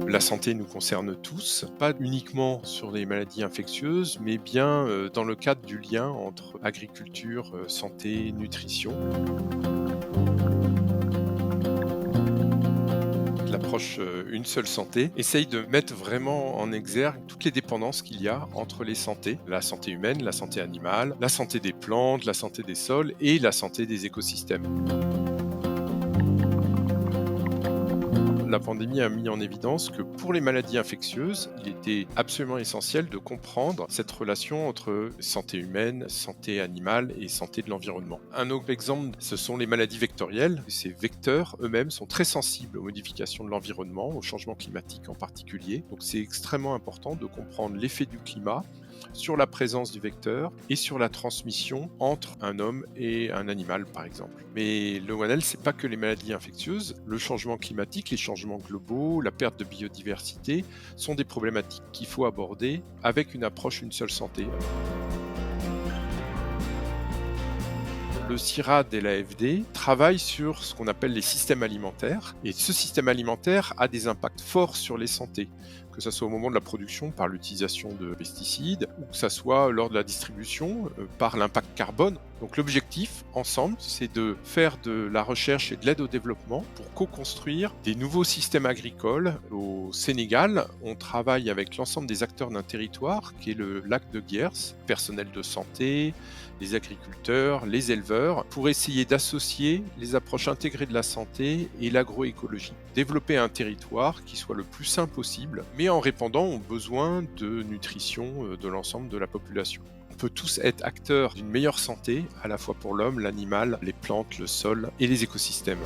La santé nous concerne tous, pas uniquement sur les maladies infectieuses, mais bien dans le cadre du lien entre agriculture, santé, nutrition. L'approche Une seule santé essaye de mettre vraiment en exergue toutes les dépendances qu'il y a entre les santés, la santé humaine, la santé animale, la santé des plantes, la santé des sols et la santé des écosystèmes. La pandémie a mis en évidence que pour les maladies infectieuses, il était absolument essentiel de comprendre cette relation entre santé humaine, santé animale et santé de l'environnement. Un autre exemple, ce sont les maladies vectorielles. Ces vecteurs eux-mêmes sont très sensibles aux modifications de l'environnement, au changement climatique en particulier. Donc c'est extrêmement important de comprendre l'effet du climat sur la présence du vecteur et sur la transmission entre un homme et un animal, par exemple. Mais le One Health, c'est pas que les maladies infectieuses. Le changement climatique, les changements globaux, la perte de biodiversité sont des problématiques qu'il faut aborder avec une approche Une seule santé. Le CIRAD et l'AFD travaillent sur ce qu'on appelle les systèmes alimentaires. Et ce système alimentaire a des impacts forts sur les santé, que ce soit au moment de la production par l'utilisation de pesticides, ou que ce soit lors de la distribution par l'impact carbone. Donc l'objectif, ensemble, c'est de faire de la recherche et de l'aide au développement pour co-construire des nouveaux systèmes agricoles. Au Sénégal, on travaille avec l'ensemble des acteurs d'un territoire, qui est le lac de Guiers, personnel de santé, les agriculteurs, les éleveurs, pour essayer d'associer les approches intégrées de la santé et l'agroécologie. Développer un territoire qui soit le plus sain possible, mais en répondant aux besoins de nutrition de l'ensemble de la population. On peut tous être acteurs d'une meilleure santé, à la fois pour l'homme, l'animal, les plantes, le sol et les écosystèmes.